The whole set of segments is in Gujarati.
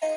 હે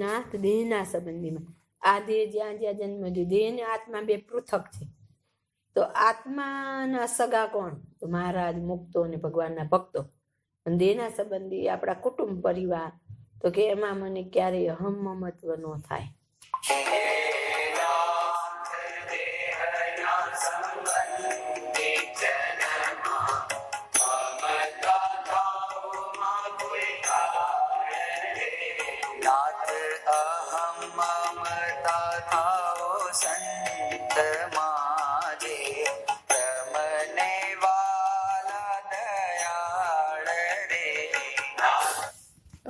નાથ, દેહના સંબંધીમાં આ દેહ જ્યાં જ્યાં જન્મ લીધું, દેહ ને આત્મા બે પૃથક છે. તો આત્માના સગા કોણ? તો મહારાજ, મુક્તો અને ભગવાનના ભક્તો. અને દેહના સંબંધી આપણા કુટુંબ પરિવાર. તો કે એમાં મને ક્યારેય અહમ મમત્વ ન થાય.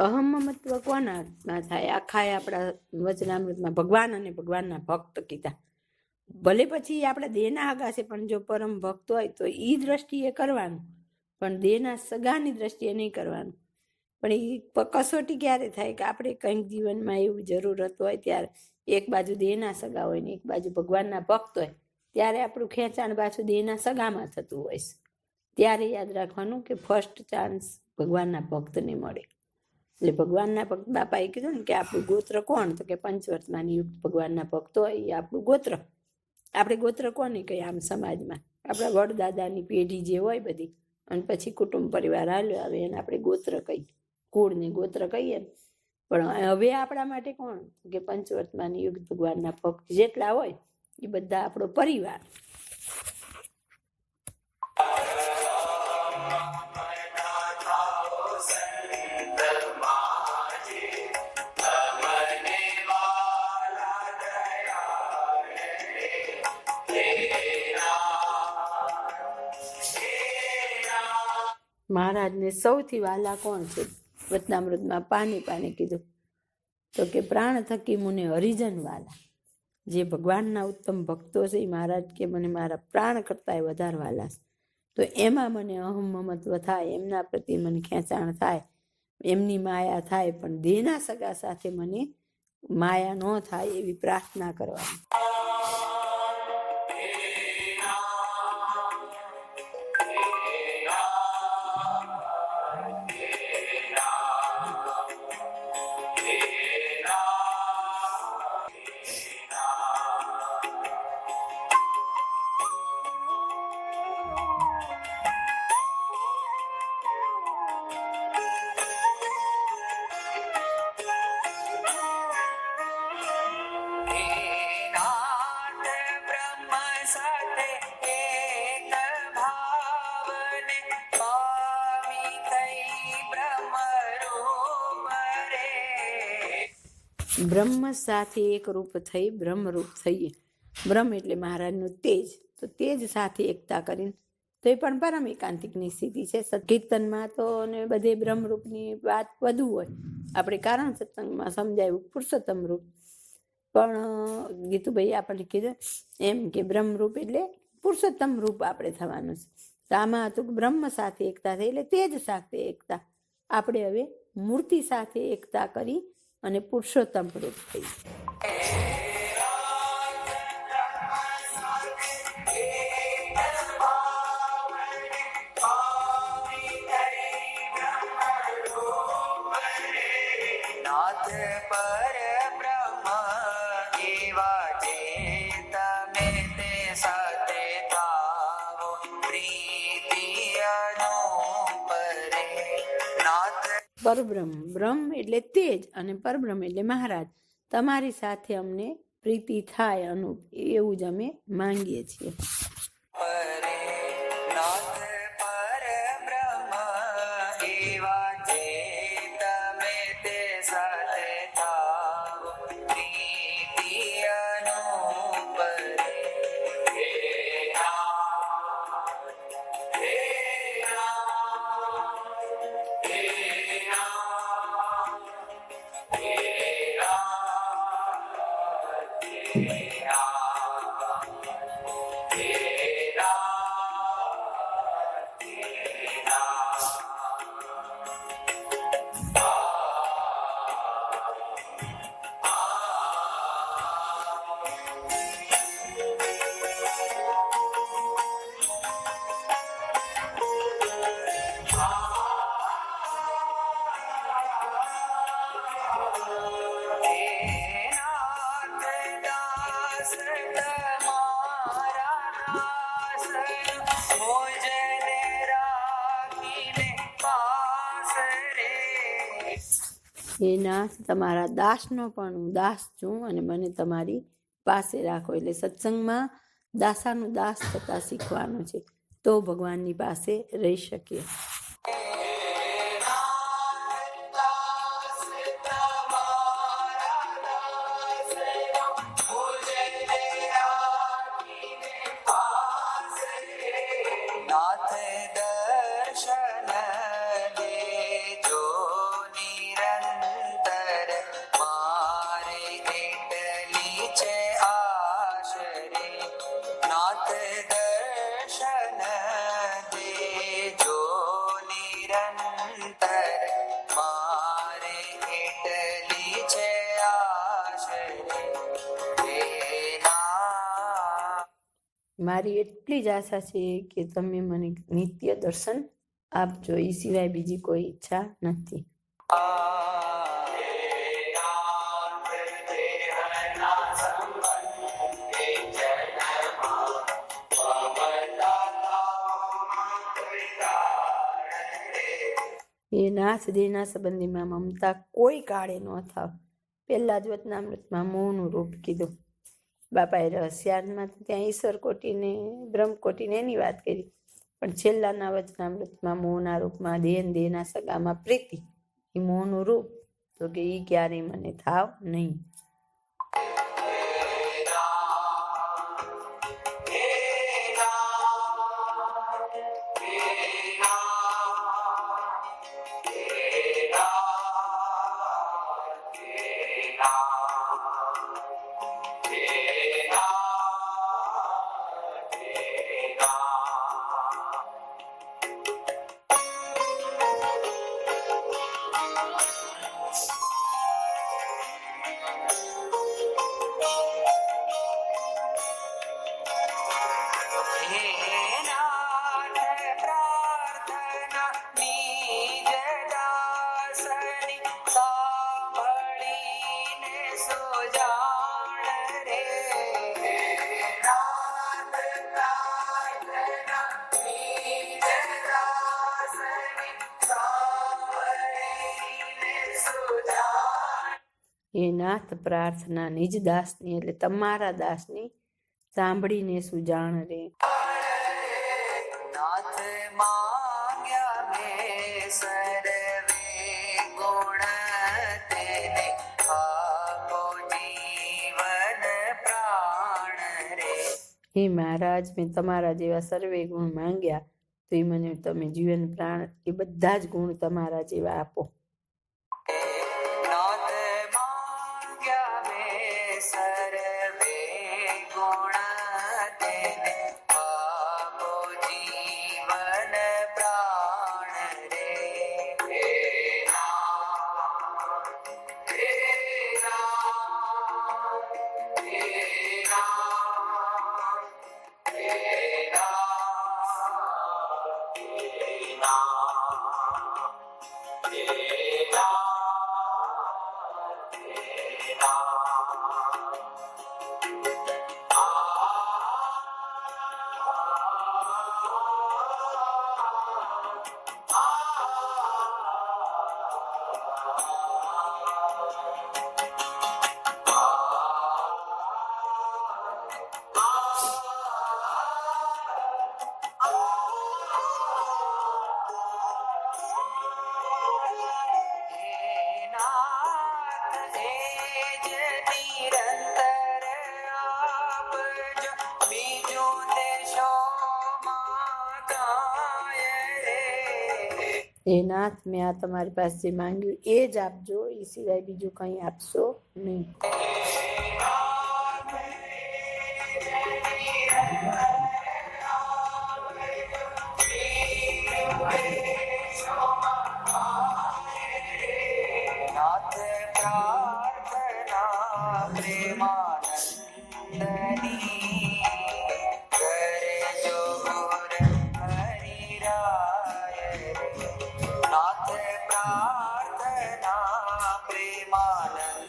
અહમ મમત્વ કોના થાય? આખા આપણા વચનામૃતમાં ભગવાન અને ભગવાનના ભક્ત કીધા. ભલે પછી આપણા દેહના હગા છે, પણ જો પરમ ભક્ત હોય તો એ દ્રષ્ટિએ કરવાનું, પણ દેહના સગાની દ્રષ્ટિએ નહીં કરવાનું. પણ એ કસોટી ક્યારે થાય કે આપણે કંઈક જીવનમાં એવું જરૂરત હોય ત્યારે એક બાજુ દેહના સગા હોય ને એક બાજુ ભગવાનના ભક્ત હોય, ત્યારે આપણું ખેંચાણ પાછું દેહના સગામાં થતું હોય છે. ત્યારે યાદ રાખવાનું કે ફર્સ્ટ ચાન્સ ભગવાનના ભક્તને મળે. એટલે ભગવાનના ભક્ત બાપાએ કીધું ને કે આપણું ગોત્ર કોણ? તો કે પંચવર્તમાન યુક્ત ભગવાનના ભક્તો હોય એ આપણું ગોત્ર. આપણે ગોત્ર કોને કહીએ આમ સમાજમાં? આપણા વડદાદાની પેઢી જે હોય બધી, અને પછી કુટુંબ પરિવાર હાલ્યો આવે એને આપણે ગોત્ર કહીએ, કુળને ગોત્ર કહીએ ને. પણ હવે આપણા માટે કોણ? કે પંચવર્તમાન યુક્ત ભગવાનના ભક્ત જેટલા હોય એ બધા આપણો પરિવાર. મહારાજને સૌથી વાલા કોણ છે? વચનામૃતમાં પાને પાને કીધું. તો કે પ્રાણ થકી મુને હરિજન વાલા. જે ભગવાનના ઉત્તમ ભક્તો છે એ મહારાજ કે મને મારા પ્રાણ કરતા વધારે વાલા છે. તો એમાં મને અહમ મમત્વ થાય, એમના પ્રત્યે મને ખેંચાણ થાય, એમની માયા થાય, પણ દેહના સગા સાથે મને માયા ન થાય એવી પ્રાર્થના કરવાની. બ્રહ્મ સાથે એક રૂપ થઈ બ્રહ્મરૂપ થઈએ. બ્રહ્મ એટલે મહારાજનું તેજ. તો તેજ સાથે એકતા કરીને, તો એ પણ પરમ એકાંતિકની સ્થિતિ છે. સત્કીર્તનમાં તો ને બધે બ્રહ્મરૂપની વાત વધુ હોય. આપણે કારણ સત્સંગમાં સમજાયું પુરુષોત્તમ રૂપ. પણ ગીતુભાઈ આપણને કીધું એમ કે બ્રહ્મરૂપ એટલે પુરુષોત્તમ રૂપ આપણે થવાનું છે. તો આમાં હતું બ્રહ્મ સાથે એકતા થઈ એટલે તેજ સાથે એકતા. આપણે હવે મૂર્તિ સાથે એકતા કરી અને પુરુષોત્તમ રૂપ થઈ. પરબ્રહ્મ, બ્રહ્મ એટલે તેજ અને પરબ્રહ્મ એટલે મહારાજ. તમારી સાથે અમને પ્રીતિ થાય અનુપ, એવું જ અમે માંગીએ છીએ. હે નાથ, તમારા દાસનો પણ હું દાસ છું અને મને તમારી પાસે રાખો. એટલે સત્સંગમાં દાસાનું દાસ થતા શીખવાનું છે, તો ભગવાનની પાસે રહી શકીએ. મારી એટલી જ આશા છે કે તમે મને નિત્ય દર્શન આપજો. એ સિવાય બીજી કોઈ ઈચ્છા નથી. એ નાથ, દેહના સંબંધીમાં મમતા કોઈ કાળે ન થાવ. પહેલા જ વચનામૃતમાં મોહનું રૂપ કીધું. બાપાએ રહસ્યામાં ત્યાં ઈશ્વર કોટીને બ્રહ્મકોટીને એની વાત કરી, પણ છેલ્લાના વચનામૃતમાં મોહના રૂપમાં દેહના સગામાં પ્રીતિ, એ મોહનું રૂપ, તો કે એ ક્યારેય મને થાવ નહીં. એ નાથ, પ્રાર્થના નિજ દાસની એટલે તમારા દાસની સાંભળીને સુજાણ રે. નાથ માંગ્યા મે સર્વે ગુણ તેને આપો જીવન પ્રાણ રે. હે મહારાજ, મેં તમારા જેવા સર્વે ગુણ માંગ્યા, તો એ મને તમે જીવન પ્રાણ એ બધા જ ગુણ તમારા જેવા આપો. હે નાથ, મેં આ તમારી પાસે માંગ્યું એ જ આપજો, એ સિવાય બીજું કંઈ આપશો નહીં. પ્રેમાનંદની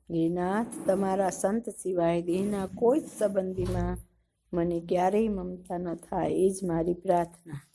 હે નાથ, તમારા સંત સિવાય દેહના કોઈ જ સંબંધીમાં મને ક્યારેય મમતા ન થાય, એ જ મારી પ્રાર્થના.